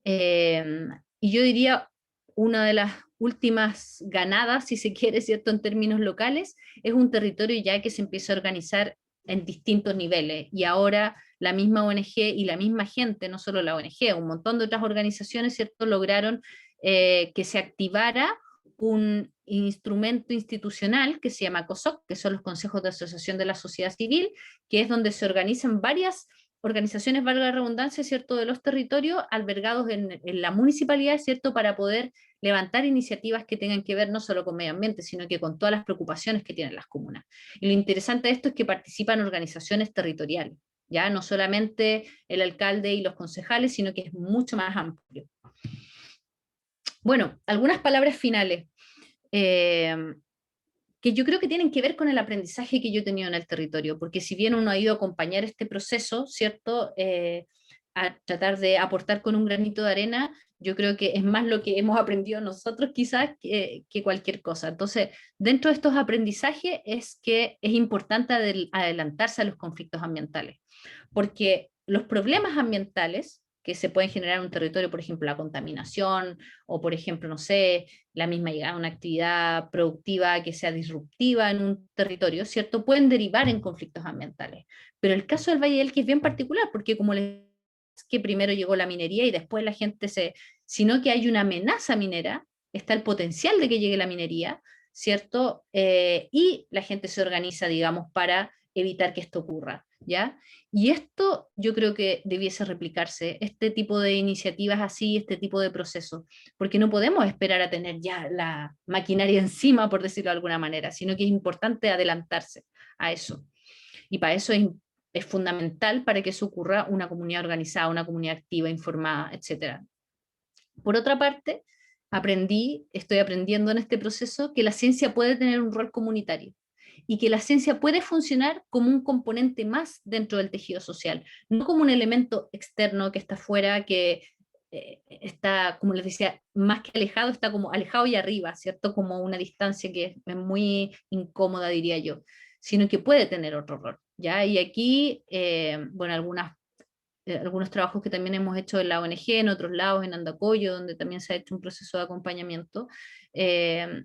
Y yo diría, una de las últimas ganadas, si se quiere, ¿cierto?, en términos locales, es un territorio ya que se empieza a organizar en distintos niveles, y ahora la misma ONG y la misma gente, no solo la ONG, un montón de otras organizaciones, ¿cierto?, lograron que se activara un instrumento institucional que se llama COSOC, que son los consejos de asociación de la sociedad civil, que es donde se organizan varias organizaciones, valga la redundancia, ¿cierto?, de los territorios albergados en la municipalidad, ¿cierto?, para poder levantar iniciativas que tengan que ver no solo con medio ambiente, sino que con todas las preocupaciones que tienen las comunas. Y lo interesante de esto es que participan organizaciones territoriales, ya no solamente el alcalde y los concejales, sino que es mucho más amplio. Bueno, algunas palabras finales. Que yo creo que tienen que ver con el aprendizaje que yo he tenido en el territorio, porque si bien uno ha ido a acompañar este proceso, ¿cierto? A tratar de aportar con un granito de arena, yo creo que es más lo que hemos aprendido nosotros quizás que cualquier cosa. Entonces, dentro de estos aprendizajes es que es importante adelantarse a los conflictos ambientales, porque los problemas ambientales que se pueden generar en un territorio, por ejemplo, la contaminación, o por ejemplo, no sé, la misma llegada a una actividad productiva que sea disruptiva en un territorio, ¿cierto? Pueden derivar en conflictos ambientales. Pero el caso del Valle del Elqui es bien particular, porque como les que primero llegó la minería y después la gente sino que hay una amenaza minera, está el potencial de que llegue la minería, ¿cierto? Y la gente se organiza, digamos, para evitar que esto ocurra, ¿ya? Y esto yo creo que debiese replicarse, este tipo de iniciativas así, este tipo de procesos, porque no podemos esperar a tener ya la maquinaria encima, por decirlo de alguna manera, sino que es importante adelantarse a eso. Y para eso es fundamental para que eso ocurra una comunidad organizada, una comunidad activa, informada, etc. Por otra parte, estoy aprendiendo en este proceso que la ciencia puede tener un rol comunitario y que la ciencia puede funcionar como un componente más dentro del tejido social, no como un elemento externo que está fuera, que está, como les decía, más que alejado, está como alejado y arriba, ¿cierto? Como una distancia que es muy incómoda, diría yo, sino que puede tener otro rol, ¿ya? Y aquí, bueno, algunos trabajos que también hemos hecho en la ONG, en otros lados, en Andacollo, donde también se ha hecho un proceso de acompañamiento.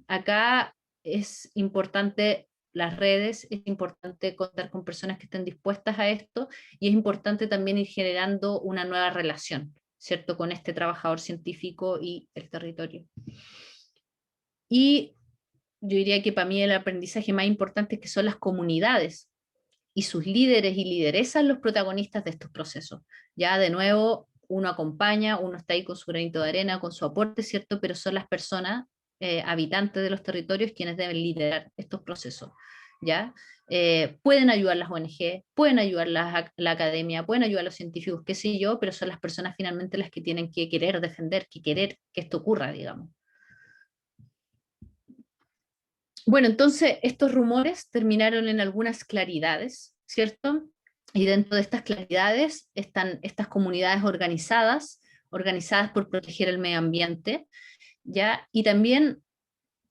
Acá es importante las redes, es importante contar con personas que estén dispuestas a esto y es importante también ir generando una nueva relación, ¿cierto?, con este trabajador científico y el territorio. Y yo diría que para mí el aprendizaje más importante es que son las comunidades y sus líderes y lideresas los protagonistas de estos procesos. Ya de nuevo, uno acompaña, uno está ahí con su granito de arena, con su aporte, ¿cierto? Pero son las personas, habitantes de los territorios, quienes deben liderar estos procesos, ¿ya? Pueden ayudar las ONG, pueden ayudar la academia, pueden ayudar los científicos, qué sé yo, pero son las personas finalmente las que tienen que querer defender, que querer que esto ocurra, digamos. Bueno, entonces estos rumores terminaron en algunas claridades, ¿cierto? Y dentro de estas claridades están estas comunidades organizadas, organizadas por proteger el medio ambiente, ¿ya? Y también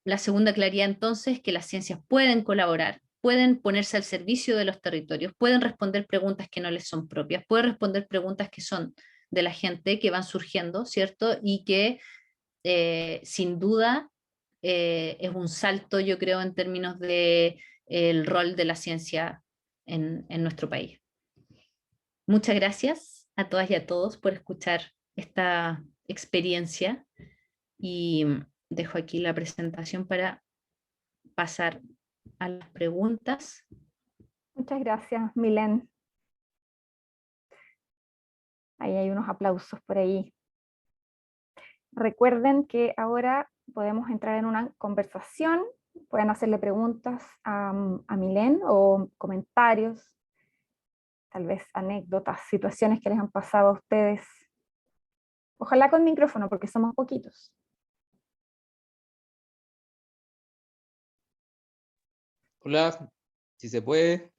la segunda claridad entonces es que las ciencias pueden colaborar, pueden ponerse al servicio de los territorios, pueden responder preguntas que no les son propias, pueden responder preguntas que son de la gente, que van surgiendo, ¿cierto? Y que sin duda es un salto, yo creo, en términos de el rol de la ciencia en nuestro país. Muchas gracias a todas y a todos por escuchar esta experiencia y dejo aquí la presentación para pasar a las preguntas. Muchas gracias, Milén. Ahí hay unos aplausos por ahí. Recuerden que ahora podemos entrar en una conversación, pueden hacerle preguntas a Milén o comentarios, tal vez anécdotas, situaciones que les han pasado a ustedes. Ojalá con micrófono porque somos poquitos. Hola, si se puede. Dale,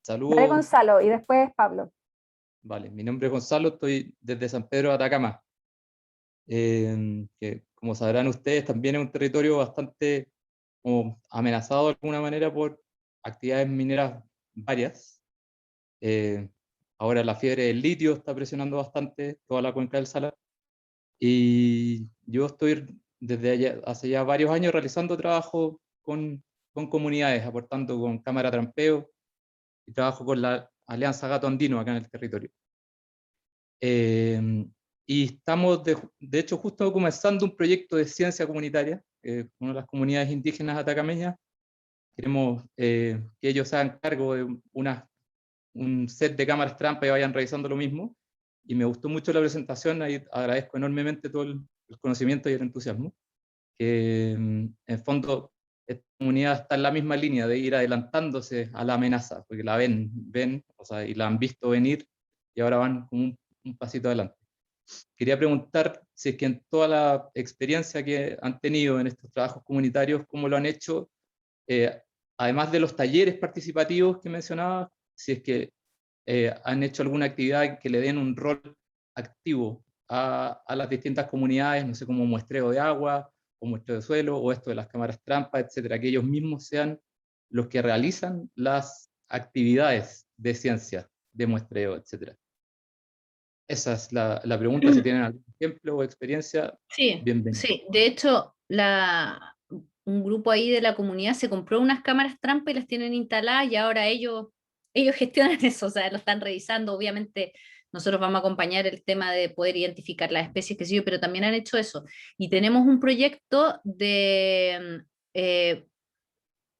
Saludos. Gonzalo, y después Pablo. Vale, mi nombre es Gonzalo, estoy desde San Pedro de Atacama. Que como sabrán ustedes, también es un territorio bastante amenazado de alguna manera por actividades mineras varias. Ahora la fiebre del litio está presionando bastante toda la cuenca del Salar. Y yo estoy hace ya varios años realizando trabajo con comunidades, aportando con cámara trampeo y trabajo con la Alianza Gato Andino acá en el territorio. y estamos, de hecho, justo comenzando un proyecto de ciencia comunitaria, con una de las comunidades indígenas atacameñas. Queremos que ellos se hagan cargo de un set de cámaras trampa y vayan revisando lo mismo. Y me gustó mucho la presentación, ahí agradezco enormemente todo el conocimiento y el entusiasmo, que en el fondo esta comunidad está en la misma línea de ir adelantándose a la amenaza, porque la ven, o sea, y la han visto venir y ahora van como un pasito adelante. Quería preguntar si es que en toda la experiencia que han tenido en estos trabajos comunitarios, cómo lo han hecho, además de los talleres participativos que mencionaba, si es que han hecho alguna actividad que le den un rol activo a las distintas comunidades, no sé, como muestreo de agua, o muestreo de suelo, o esto de las cámaras trampa, etcétera, que ellos mismos sean los que realizan las actividades de ciencia, de muestreo, etcétera. Esa es la pregunta, si tienen algún ejemplo o experiencia, Sí, bienvenido. sí. De hecho, un grupo ahí de la comunidad se compró unas cámaras trampa y las tienen instaladas y ahora ellos gestionan eso, o sea, lo están revisando. Obviamente, nosotros vamos a acompañar el tema de poder identificar las especies que sí, pero también han hecho eso. Y tenemos un proyecto de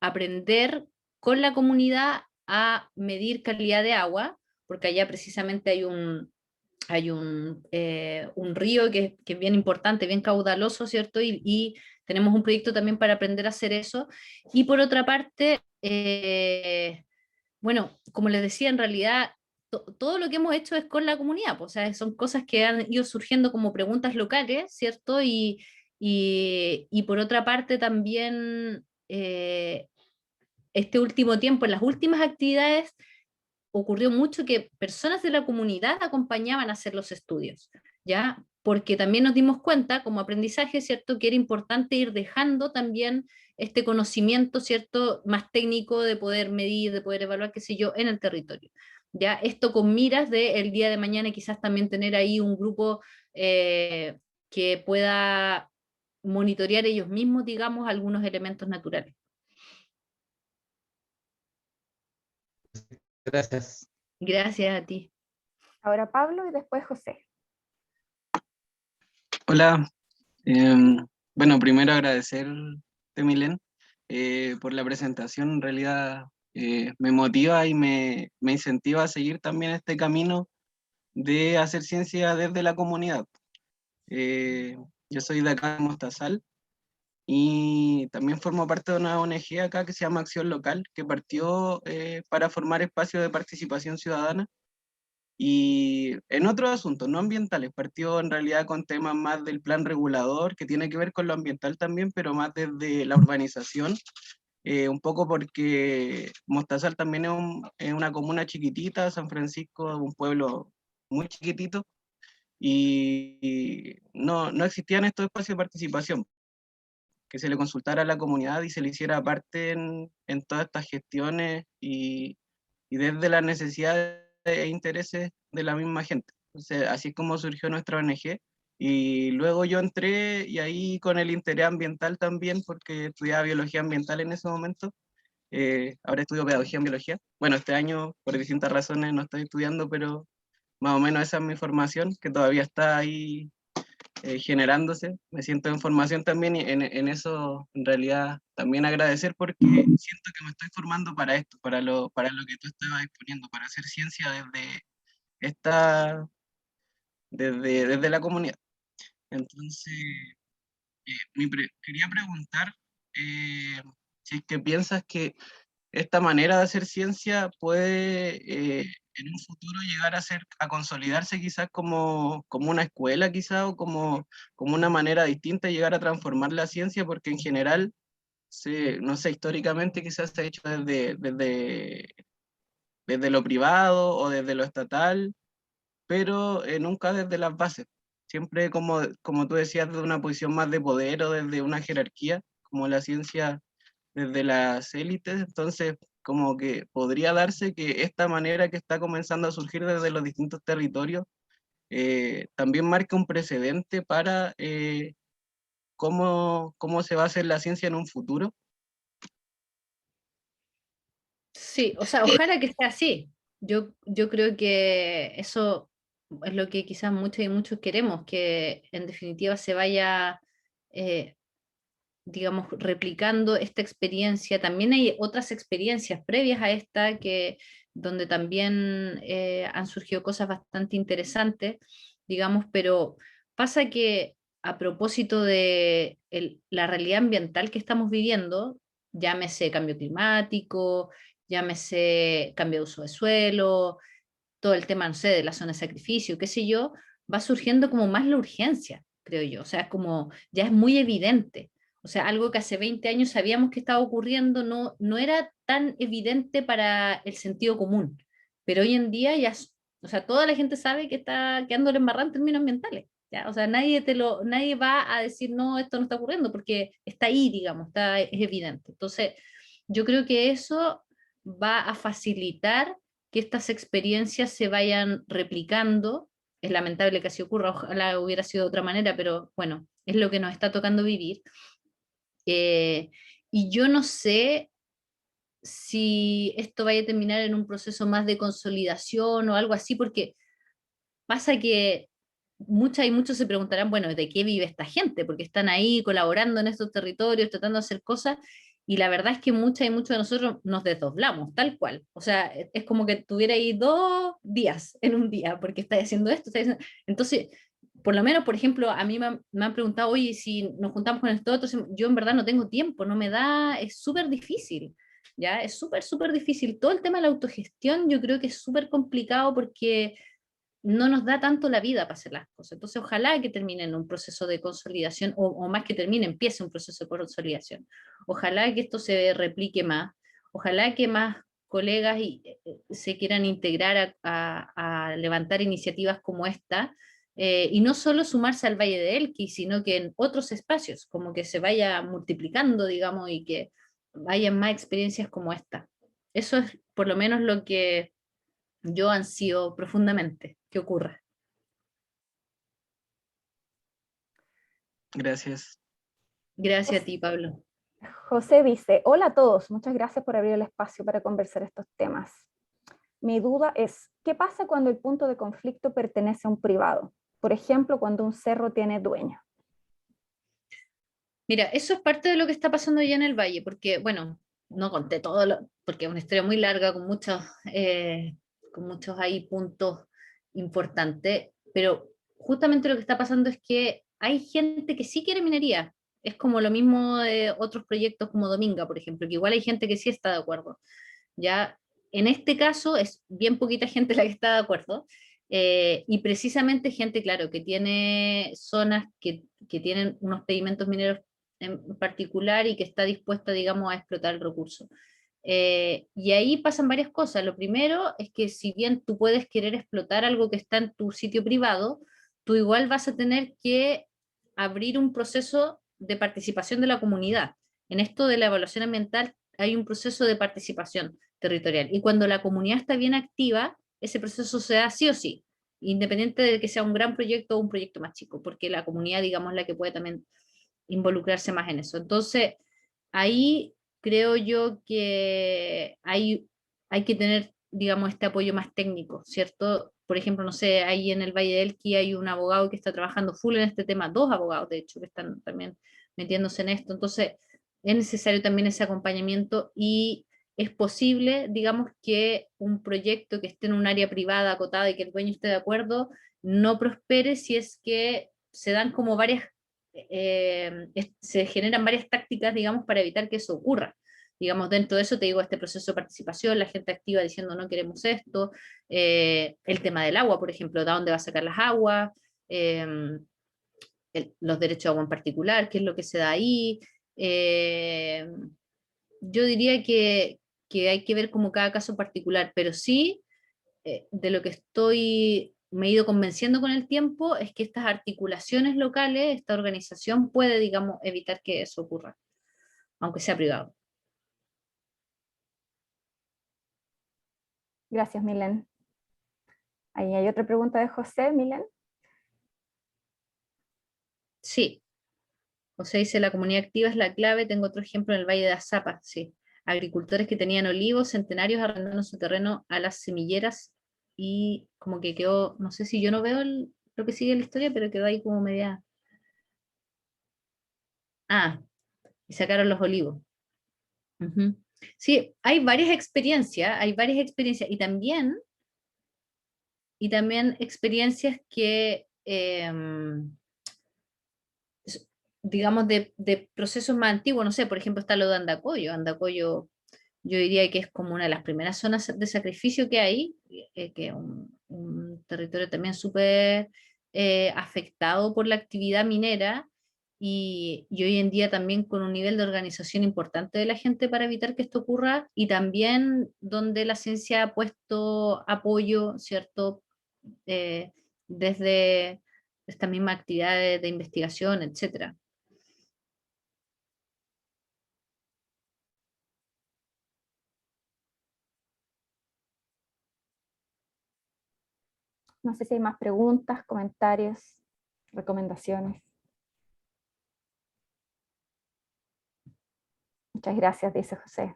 aprender con la comunidad a medir calidad de agua, porque allá precisamente hay un río que es bien importante, bien caudaloso, ¿cierto? Y tenemos un proyecto también para aprender a hacer eso. Y por otra parte, bueno, como les decía, en realidad todo lo que hemos hecho es con la comunidad, pues, o sea, son cosas que han ido surgiendo como preguntas locales, ¿cierto? Y por otra parte también este último tiempo, en las últimas actividades, ocurrió mucho que personas de la comunidad acompañaban a hacer los estudios, ¿ya? Porque también nos dimos cuenta como aprendizaje, ¿cierto?, que era importante ir dejando también este conocimiento, ¿cierto?, más técnico de poder medir, de poder evaluar, qué sé yo, en el territorio. ¿Ya? Esto con miras de el día de mañana quizás también tener ahí un grupo que pueda monitorear ellos mismos, digamos, algunos elementos naturales. Gracias. Gracias a ti. Ahora Pablo y después José. Hola, bueno, primero agradecerte, Milen, por la presentación. En realidad me motiva y me incentiva a seguir también este camino de hacer ciencia desde la comunidad. Yo soy de acá de Mostazal y también formo parte de una ONG acá que se llama Acción Local, que partió para formar espacios de participación ciudadana. Y en otros asuntos, no ambientales, partió en realidad con temas más del plan regulador, que tiene que ver con lo ambiental también, pero más desde la urbanización, un poco porque Mostazal también es una comuna chiquitita, San Francisco es un pueblo muy chiquitito, y no existían estos espacios de participación, que se le consultara a la comunidad y se le hiciera parte en todas estas gestiones y desde las necesidades e intereses de la misma gente. Entonces, así es como surgió nuestra ONG. Y luego yo entré y ahí con el interés ambiental también, porque estudiaba biología ambiental en ese momento. Ahora estudio pedagogía en biología. Bueno, este año por distintas razones no estoy estudiando, pero más o menos esa es mi formación, que todavía está ahí generándose. Me siento en formación también y en eso en realidad también agradecer porque siento que me estoy formando para esto, para lo que tú estabas exponiendo, para hacer ciencia esta, desde la comunidad. Entonces, quería preguntar si es que piensas que esta manera de hacer ciencia puede en un futuro llegar a consolidarse quizás como una escuela quizás o como una manera distinta de llegar a transformar la ciencia, porque en general, no sé, históricamente quizás se ha hecho desde lo privado o desde lo estatal, pero nunca desde las bases. Siempre como tú decías, desde una posición más de poder o desde una jerarquía, como la ciencia desde las élites. Entonces como que podría darse que esta manera que está comenzando a surgir desde los distintos territorios también marque un precedente para cómo se va a hacer la ciencia en un futuro. Sí, o sea, ojalá que sea así. Yo creo que eso es lo que quizás muchas y muchos queremos, que en definitiva se vaya, digamos, replicando esta experiencia. También hay otras experiencias previas a esta que donde también han surgido cosas bastante interesantes, digamos, pero pasa que a propósito de la realidad ambiental que estamos viviendo, llámese cambio climático, llámese cambio de uso de suelo, todo el tema, no sé, de la zona de sacrificio, qué sé yo, va surgiendo como más la urgencia, creo yo. O sea, es como, ya es muy evidente. O sea, algo que hace 20 años sabíamos que estaba ocurriendo no era tan evidente para el sentido común. Pero hoy en día ya, o sea, toda la gente sabe que está quedándole embarrada en términos ambientales. ¿Ya? O sea, nadie va a decir, no, esto no está ocurriendo, porque está ahí, digamos, es evidente. Entonces, yo creo que eso va a facilitar que estas experiencias se vayan replicando. Es lamentable que así ocurra, ojalá hubiera sido de otra manera, pero bueno, es lo que nos está tocando vivir. Y yo no sé si esto vaya a terminar en un proceso más de consolidación o algo así, porque pasa que muchas y muchos se preguntarán, bueno, ¿de qué vive esta gente? Porque están ahí colaborando en estos territorios, tratando de hacer cosas, y la verdad es que muchas y muchos de nosotros nos desdoblamos, tal cual. O sea, es como que tuviera ahí 2 días en un día, porque está haciendo esto, está haciendo... Entonces, por lo menos, por ejemplo, a mí me han preguntado, oye, si nos juntamos con esto otro, yo en verdad no tengo tiempo, no me da, es súper difícil. ¿Ya? Es súper, súper difícil. Todo el tema de la autogestión yo creo que es súper complicado porque no nos da tanto la vida para hacer las cosas. Entonces, ojalá que termine en un proceso de consolidación, o más que termine, empiece un proceso de consolidación. Ojalá que esto se replique más, ojalá que más colegas se quieran integrar a levantar iniciativas como esta, y no solo sumarse al Valle de Elqui, sino que en otros espacios, como que se vaya multiplicando, digamos, y que vayan más experiencias como esta. Eso es por lo menos lo que yo ansío profundamente que ocurra. Gracias. Gracias a ti, Pablo. José dice, hola a todos, muchas gracias por abrir el espacio para conversar estos temas. Mi duda es, ¿qué pasa cuando el punto de conflicto pertenece a un privado? Por ejemplo, cuando un cerro tiene dueño. Mira, eso es parte de lo que está pasando ya en el Valle, porque, bueno, no conté todo, porque es una historia muy larga con muchos ahí puntos importantes, pero justamente lo que está pasando es que hay gente que sí quiere minería. Es como lo mismo de otros proyectos como Dominga, por ejemplo, que igual hay gente que sí está de acuerdo. Ya en este caso es bien poquita gente la que está de acuerdo, y precisamente gente, claro, que tiene zonas que tienen unos pedimentos mineros en particular y que está dispuesta, digamos, a explotar el recurso. Y ahí pasan varias cosas. Lo primero es que si bien tú puedes querer explotar algo que está en tu sitio privado, tú igual vas a tener que abrir un proceso de participación de la comunidad. En esto de la evaluación ambiental hay un proceso de participación territorial. Y cuando la comunidad está bien activa, ese proceso se da sí o sí, independiente de que sea un gran proyecto o un proyecto más chico, porque la comunidad, digamos, la que puede también involucrarse más en eso. Entonces, ahí creo yo que hay que tener, digamos, este apoyo más técnico, ¿cierto? Por ejemplo, no sé, ahí en el Valle del Elqui hay un abogado que está trabajando full en este tema, 2 abogados, de hecho, que están también metiéndose en esto. Entonces, es necesario también ese acompañamiento y es posible, digamos, que un proyecto que esté en un área privada acotada y que el dueño esté de acuerdo, no prospere si es que se dan como se generan varias tácticas, digamos, para evitar que eso ocurra. Digamos, dentro de eso te digo, este proceso de participación, la gente activa diciendo no queremos esto, el tema del agua, por ejemplo, de dónde va a sacar las aguas, eh, los derechos de agua en particular, qué es lo que se da ahí. eh, yo diría que hay que ver como cada caso particular, pero sí, de lo que me he ido convenciendo con el tiempo, es que estas articulaciones locales, esta organización puede, digamos, evitar que eso ocurra, aunque sea privado. Gracias, Milen. Ahí hay otra pregunta de José, Milen. Sí, o sea, dice, la comunidad activa es la clave. Tengo otro ejemplo en el Valle de Azapa, sí. Agricultores que tenían olivos centenarios arrendando su terreno a las semilleras y como que quedó, no sé si yo no veo lo que sigue la historia, pero quedó ahí como media... Ah, y sacaron los olivos. Ujú. Sí, hay varias experiencias y también experiencias que, digamos, de procesos más antiguos, no sé, por ejemplo, está lo de Andacoyo. Andacoyo, yo diría que es como una de las primeras zonas de sacrificio que hay, que es un territorio también súper afectado por la actividad minera y hoy en día también con un nivel de organización importante de la gente para evitar que esto ocurra y también donde la ciencia ha puesto apoyo, ¿cierto? Eh, desde esta misma actividad de investigación, etcétera. No sé si hay más preguntas, comentarios, recomendaciones. Muchas gracias, dice José.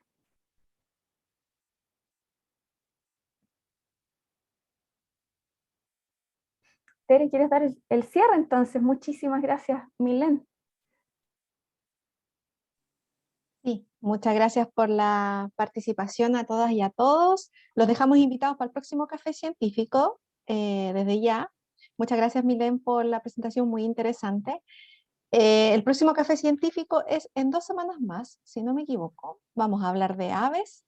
Tere, ¿quieres dar el cierre entonces? Muchísimas gracias, Milén. Sí, muchas gracias por la participación a todas y a todos. Los dejamos invitados para el próximo café científico desde ya. Muchas gracias, Milén, por la presentación muy interesante. El próximo café científico es en 2 semanas más, si no me equivoco. Vamos a hablar de aves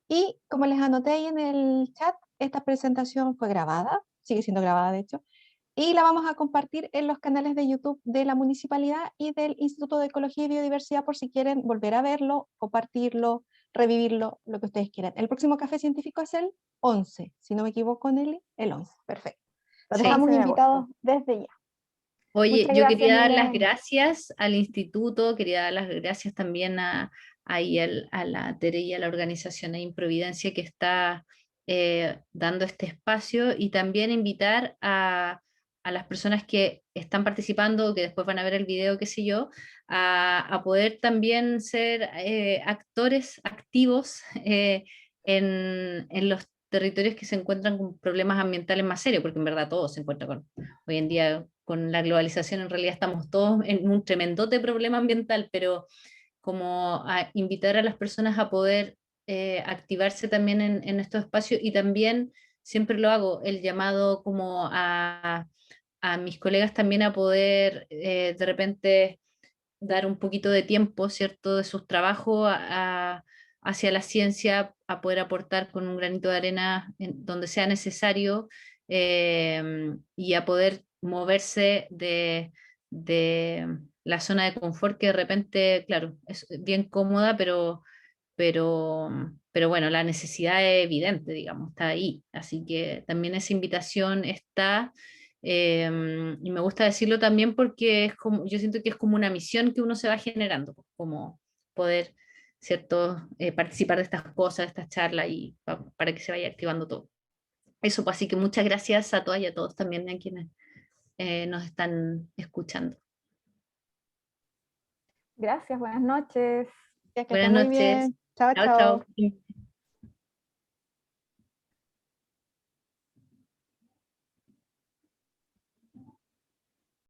y como les anoté ahí en el chat, esta presentación fue grabada, sigue siendo grabada de hecho, y la vamos a compartir en los canales de YouTube de la Municipalidad y del Instituto de Ecología y Biodiversidad por si quieren volver a verlo, compartirlo, revivirlo, lo que ustedes quieran. El próximo café científico es el 11, si no me equivoco, Nelly, el 11, perfecto. Los Sí. dejamos 11 de invitados agosto. desde ya. Oye, Muchas yo gracias, quería dar las Milén. gracias al instituto, quería dar las gracias también a la Tere y a la organización de Improvidencia que está dando este espacio y también invitar a las personas que están participando, que después van a ver el video, qué sé yo, a poder también ser actores activos en los territorios que se encuentran con problemas ambientales más serios, porque en verdad todos se encuentran hoy en día con la globalización en realidad estamos todos en un tremendote problema ambiental, pero como a invitar a las personas a poder activarse también en estos espacios y también siempre lo hago, el llamado como a mis colegas también a poder de repente dar un poquito de tiempo, ¿cierto?, de sus trabajos hacia la ciencia, a poder aportar con un granito de arena en donde sea necesario y a poder moverse de la zona de confort que de repente, claro, es bien cómoda, pero bueno, la necesidad es evidente, digamos, está ahí. Así que también esa invitación está, y me gusta decirlo también porque es como, yo siento que es como una misión que uno se va generando, pues, como poder, ¿cierto?, participar de estas cosas, de estas charlas y para que se vaya activando todo. Eso, pues así que muchas gracias a todas y a todos también a quienes nos están escuchando. Gracias, buenas noches. Que Buenas estén muy noches. bien. Chao, Chao, chao. chao.